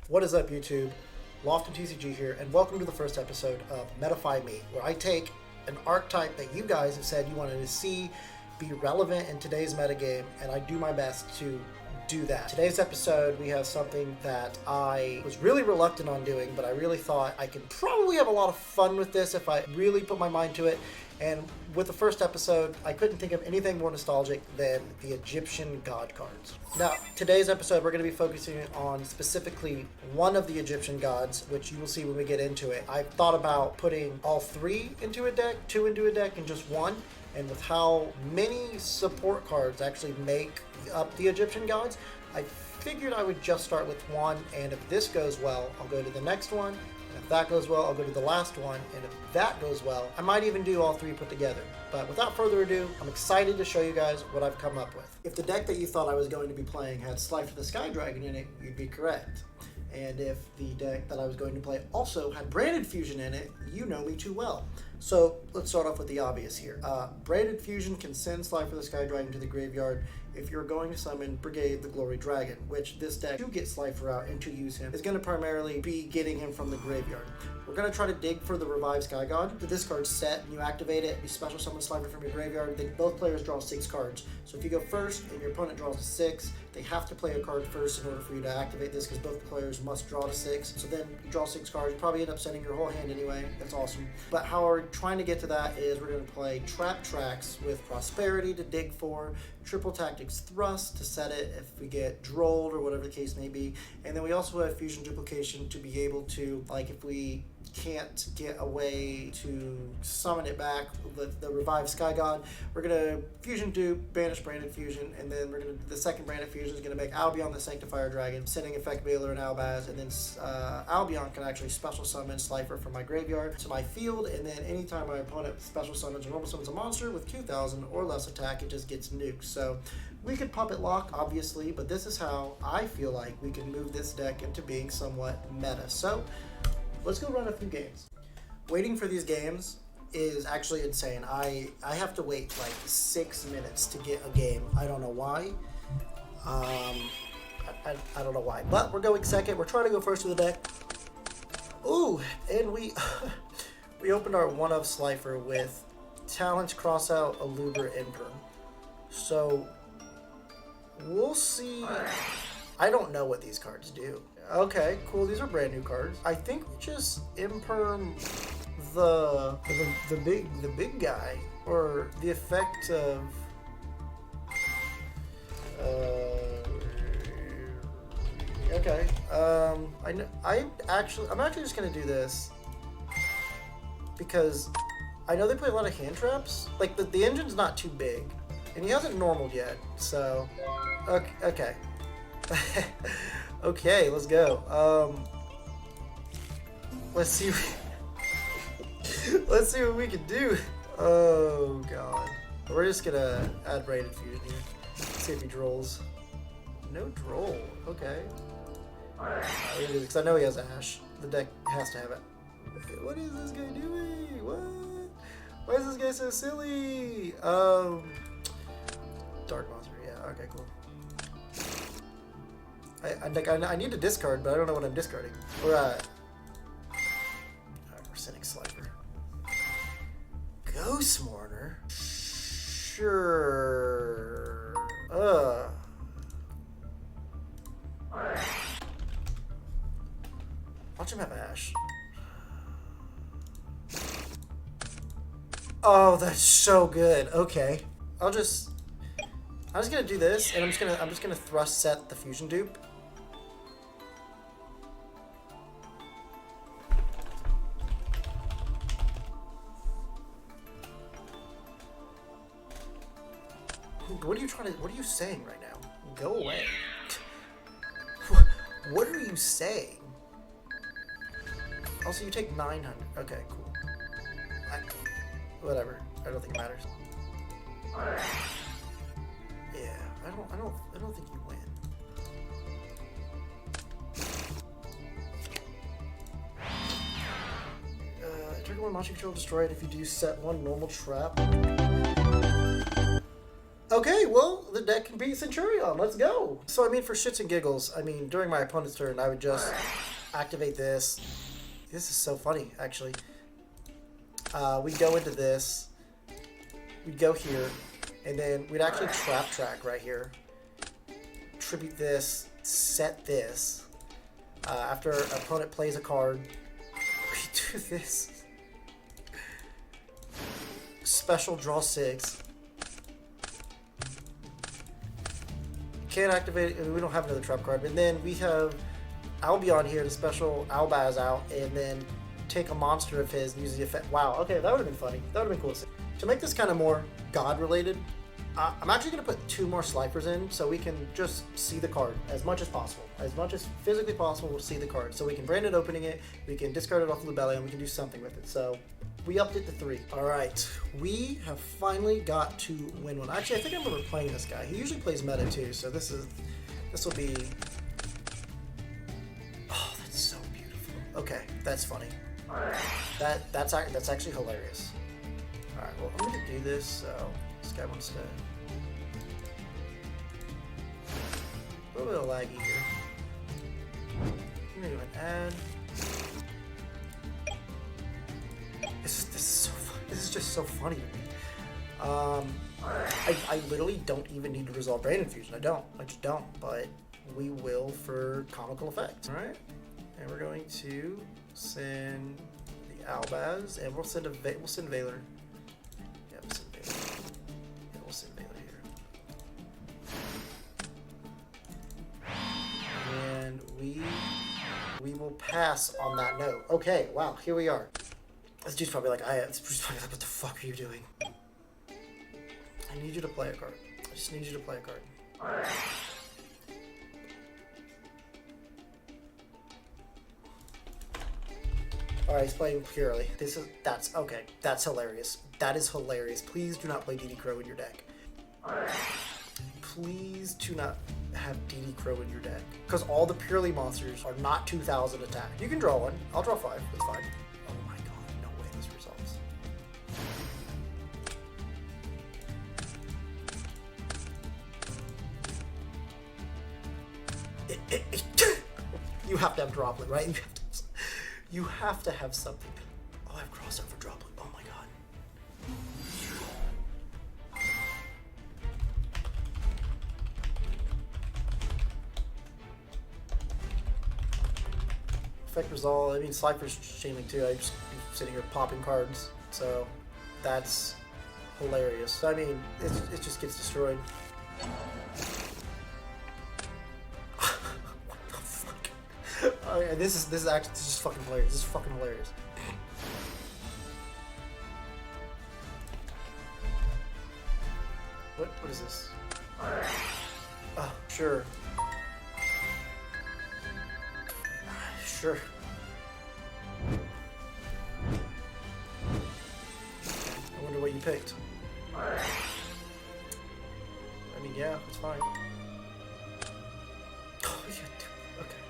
What is up, YouTube? Lofton TCG here, and welcome to the first episode of Metafy Me, where I take an archetype that you guys have said you wanted to see be relevant in today's metagame, and I do my best to do that. Today's episode, we have something that I was really reluctant on doing, but I really thought I could probably have a lot of fun with this if I really put my mind to it. And with the first episode, I couldn't think of anything more nostalgic than the Egyptian god cards. Now, today's episode, we're going to be focusing on specifically one of the Egyptian gods, which you will see when we get into it. I've thought about putting all three into a deck, two into a deck, and just one. And with how many support cards actually make up the Egyptian gods, I figured I would just start with one, and if this goes well, I'll go to the next one. If that goes well, I'll go to the last one, and if that goes well, I might even do all three put together. But without further ado, I'm excited to show you guys what I've come up with. If the deck that you thought I was going to be playing had Slifer the Sky Dragon in it, you'd be correct. And if the deck that I was going to play also had Branded Fusion in it, you know me too well. So let's start off with the obvious here. Branded Fusion can send Slifer the Sky Dragon to the graveyard if you're going to summon Brigade the Glory Dragon, which this deck, to get Slifer out and to use him, is going to primarily be getting him from the graveyard. We're going to try to dig for the Revived Sky God. With this card set, and you activate it, you special summon Slifer from your graveyard, then both players draw 6 cards. So if you go first and your opponent draws to 6, they have to play a card first in order for you to activate this, because both players must draw to 6. So then you draw 6 cards, you probably end up sending your whole hand anyway. That's awesome. But how we're trying to get to that is we're going to play Trap Tracks with Prosperity to dig for, Triple Tactics Thrust to set it if we get drolled or whatever the case may be. And then we also have Fusion Duplication to be able to, like, if we can't get a way to summon it back with the Revived Sky God, we're going to Fusion Dupe, banish Branded Fusion, and then we're going to, the second Branded Fusion is going to make Albion the Sanctifier Dragon, sending Effect Baylor and Albaz, and then Albion can actually special summon Slifer from my graveyard to my field, and then anytime my opponent special summons or normal summons a monster with 2,000 or less attack, it just gets nuked. So we could puppet lock, obviously, but this is how I feel like we can move this deck into being somewhat meta. So let's go run a few games. Waiting for these games is actually insane. I have to wait like 6 minutes to get a game. I don't know why. I don't know why. But we're going second. We're trying to go first with the deck. Ooh, and we we opened our one of Slifer with Talents, Crossout, Aluber, Imperm. So we'll see. I don't know what these cards do. Okay, cool. These are brand new cards. I think we just imperm the big guy, or the effect of okay. I'm actually just gonna do this because I know they play a lot of hand traps. Like the engine's not too big, and he hasn't normaled yet. So okay. Okay, let's go. Let's see. Let's see what we can do. Oh god, we're just gonna add Branded Fusion here. Let's see if he drolls. No droll. Okay. Because I know he has Ash. The deck has to have it. What is this guy doing? What? Why is this guy so silly? Dark Monster. Yeah. Okay. Cool. I need to discard, but I don't know what I'm discarding. Alright, we're sending Slifer. Ghost Mourner? Sure. Watch him have Ash. Oh, that's so good. Okay. I'm just gonna do this, and I'm just gonna thrust set the Fusion Dupe. What are you saying right now? Go away. What are you saying? Also, you take 900. Okay, cool. Whatever. I don't think it matters. Yeah, I don't think you win. Trigger one monster control destroyed if you do set one normal trap. Okay, well, the deck can beat Centurion. Let's go. So, I mean, for shits and giggles, I mean, during my opponent's turn, I would just activate this. This is so funny, actually. We go into this. We go here, and then we'd actually trap track right here. Tribute this, set this. After an opponent plays a card, we do this. Special draw 6. Can't activate it. We don't have another trap card. And then we have Albion here to special Albaz out, and then take a monster of his and use the effect. Wow, okay, that would have been funny. That would have been cool to see. To make this kind of more God-related, I'm actually going to put 2 more Slifer's in so we can just see the card as much as possible. As much as physically possible, we'll see the card. So we can brand it opening it, we can discard it off the belly, and we can do something with it. So we upped it to 3. All right, we have finally got to win one. Actually, I think I remember playing this guy. He usually plays meta too, so this will be... Oh, that's so beautiful. Okay, that's funny. That's actually hilarious. All right, well, I'm going to do this, so this guy wants to... A little bit of laggy here. I'm going to do an add. This is just so funny to me. I literally don't even need to resolve Brain Infusion. I just don't. But we will for comical effect. All right, and we're going to send the Albaz, and we'll send Valor. Yeah, we'll send Valor. Yeah, we'll send Valor here. And we will pass on that note. Okay, wow, here we are. This dude's probably like, what the fuck are you doing? I need you to play a card. I just need you to play a card. Alright, he's playing purely. That's okay. That's hilarious. That is hilarious. Please do not play DD Crow in your deck. Please do not have DD Crow in your deck. Because all the purely monsters are not 2,000 attack. You can draw one. I'll draw 5. That's fine. Oh my god, no way this resolves. You have to have Droplet, right? You have to have something. Oh, I have crossover Droplet. Oh my god. Effect resolve. I mean, Slifer's shaming too. I'm just sitting here popping cards. So that's hilarious. I mean, it just gets destroyed. Oh, yeah, this is actually just fucking hilarious. This is fucking hilarious. What is this? Oh, sure. Sure. I wonder what you picked. I mean, yeah, it's fine. Oh, yeah, dude. Okay.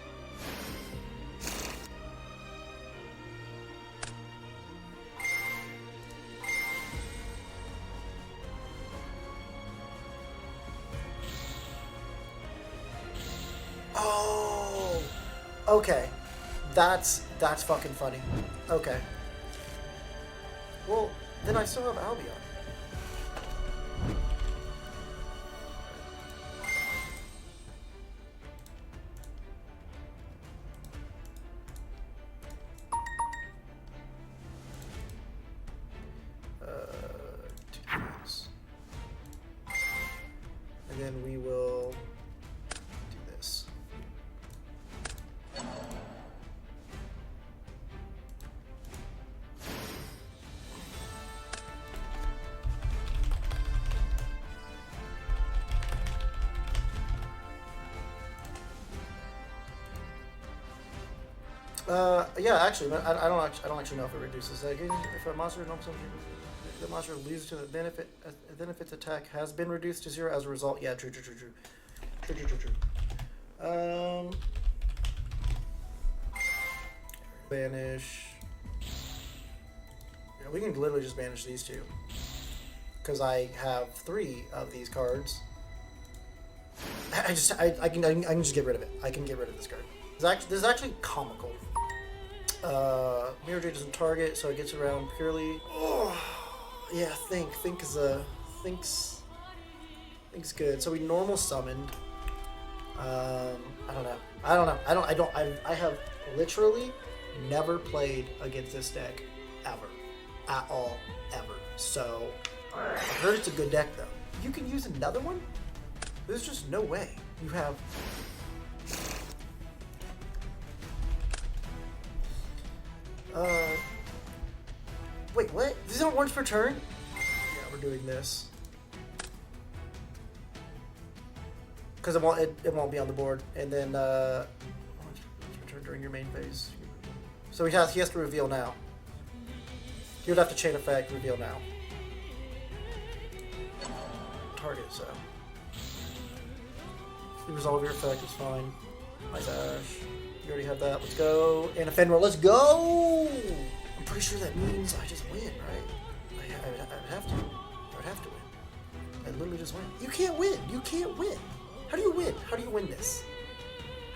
Oh, okay. That's fucking funny. Okay. Well, then I still have Albion. Two things. And then we will do this. Yeah, actually, but I don't actually know if it reduces. Like, if a monster, the monster loses to the benefit, then if its attack has been reduced to 0 as a result. Yeah, true. Banish. Yeah, we can literally just banish these two, because I have 3 of these cards. I can just get rid of it. I can get rid of this card. This is actually comical. Mirror Jade doesn't target, so it gets around purely. Oh, yeah, think's good. So we normal summoned. I have literally never played against this deck ever, at all, ever. So I heard it's a good deck though. You can use another one? There's just no way. You have. Wait, what? These aren't once per turn? Yeah, we're doing this. Because it won't be on the board. And then, once per turn during your main phase. So he has to reveal now. He would have to chain effect, reveal now. Target, so. You resolve your effect, it's fine. My dash. You already have that. Let's go. And a Fenrir. Let's go! I'm pretty sure that means I just win, right? I would have to. I would have to win. I literally just win. You can't win. You can't win. How do you win? How do you win this?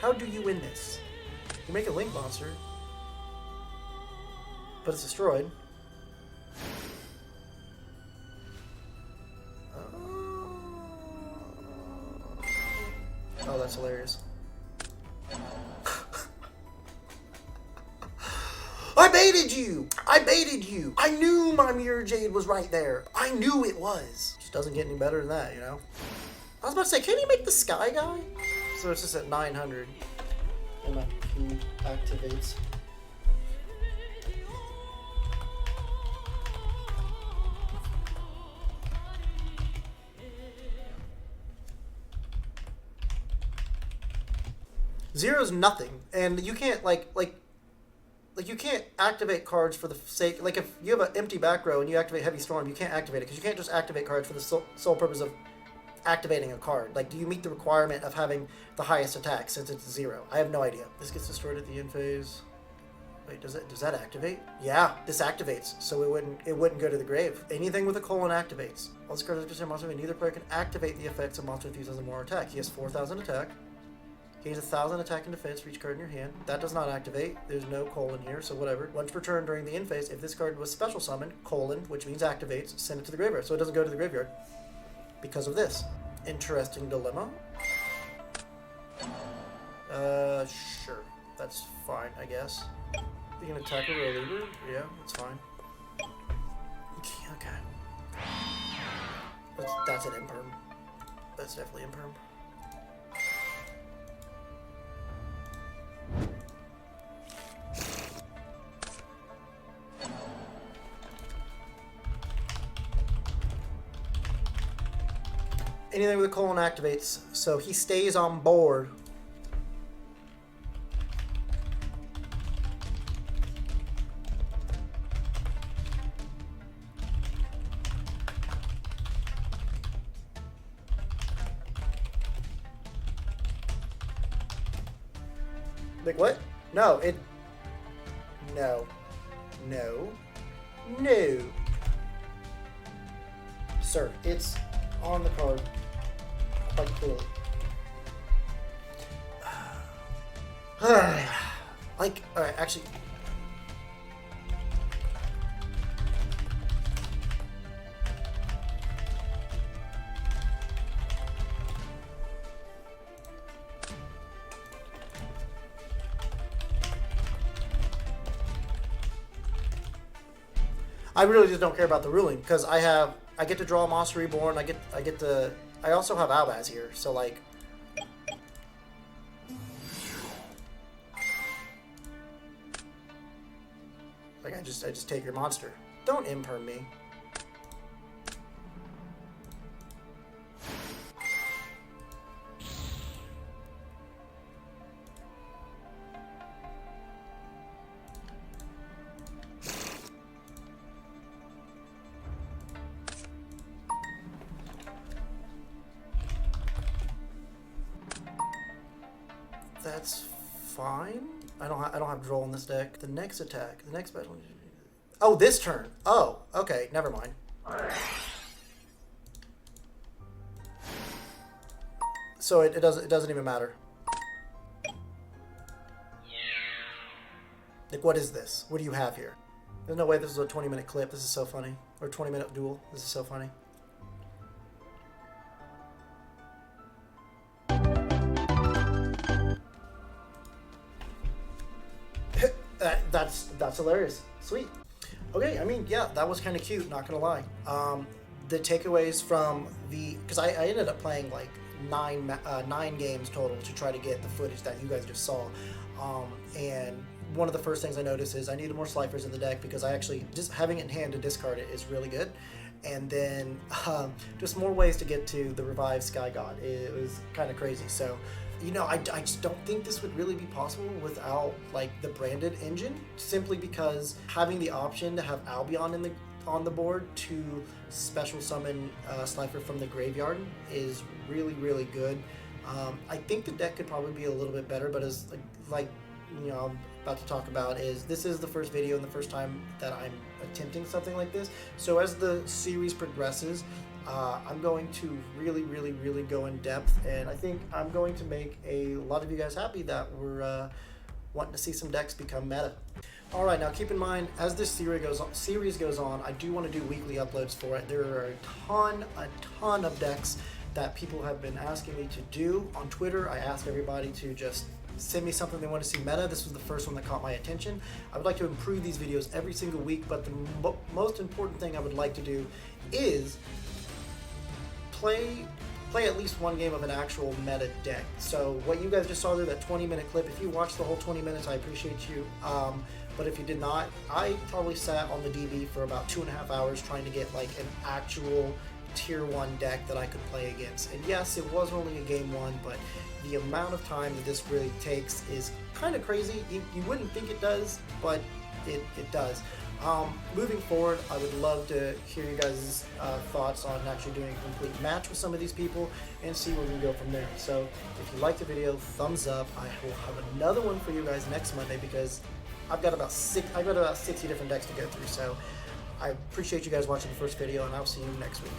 How do you win this? You make a Link monster, but it's destroyed. Oh, that's hilarious. I baited you! I baited you! I knew my Mirror Jade was right there. I knew it was. Just doesn't get any better than that, you know? I was about to say, can you make the Sky Guy? So it's just at 900. And my P activates. Zero's nothing, and you can't like you can't activate cards for the sake, like if you have an empty back row and you activate Heavy Storm, you can't activate it because you can't just activate cards for the sole purpose of activating a card. Like, do you meet the requirement of having the highest attack since it's 0? I have no idea. This gets destroyed at the end phase. Wait, does that activate? Yeah, this activates, so it wouldn't go to the grave. Anything with a colon activates. All this cards are monster, neither player can activate the effects of monster with 2,000 more attack. He has 4,000 attack. Gains 1,000 attack and defense for each card in your hand. That does not activate. There's no colon here, so whatever. Once per turn during the end phase, if this card was special summoned, colon, which means activates, send it to the graveyard. So it doesn't go to the graveyard because of this. Interesting dilemma. Sure. That's fine, I guess. You can attack with a reliever? Yeah, that's fine. Okay. That's an imperm. That's definitely imperm. Anything with a colon activates, so he stays on board. Like what? No, it... No. No. No. Sir, it's on the card. Quite clearly. Like, alright, actually... I really just don't care about the ruling because I get to draw Monster Reborn. I also have Albaz here, so like. Like I just take your monster. Don't imperm me. That's fine. I don't have draw in this deck. The next attack, the next battle. Oh, this turn. Oh, okay. Never mind. So it doesn't even matter. Like, what is this? What do you have here? There's no way this is a 20-minute clip. This is so funny. Or 20-minute duel. This is so funny. That's hilarious. Sweet. Okay, I mean, yeah, that was kind of cute, not gonna lie. The takeaways from because I ended up playing like nine games total to try to get the footage that you guys just saw. And one of the first things I noticed is I needed more Slifer's in the deck, because I actually, just having it in hand to discard it is really good. And then just more ways to get to the revived Sky God. It was kind of crazy. So, you know, I just don't think this would really be possible without like the branded engine, simply because having the option to have Albion on the board to special summon Slifer from the graveyard is really, really good. I think the deck could probably be a little bit better, but as like you know, I'm about to talk about, is this is the first video and the first time that I'm attempting something like this. So as the series progresses, I'm going to really, really, really go in depth, and I think I'm going to make a lot of you guys happy that we're wanting to see some decks become meta. All right, now keep in mind, as this series goes on, I do want to do weekly uploads for it. There are a ton of decks that people have been asking me to do. On Twitter, I ask everybody to just send me something they want to see meta. This was the first one that caught my attention. I would like to improve these videos every single week, but the most important thing I would like to do is play at least one game of an actual meta deck. So what you guys just saw there, that 20-minute clip, if you watched the whole 20 minutes, I appreciate you. But if you did not, I probably sat on the DB for about 2.5 hours trying to get like an actual tier 1 deck that I could play against. And yes, it was only a game 1, but the amount of time that this really takes is kind of crazy. You wouldn't think it does, but it does. Moving forward, I would love to hear you guys' thoughts on actually doing a complete match with some of these people and see where we can go from there. So if you liked the video, thumbs up. I will have another one for you guys next Monday, because I've got about 60 different decks to go through. So I appreciate you guys watching the first video, and I'll see you next week.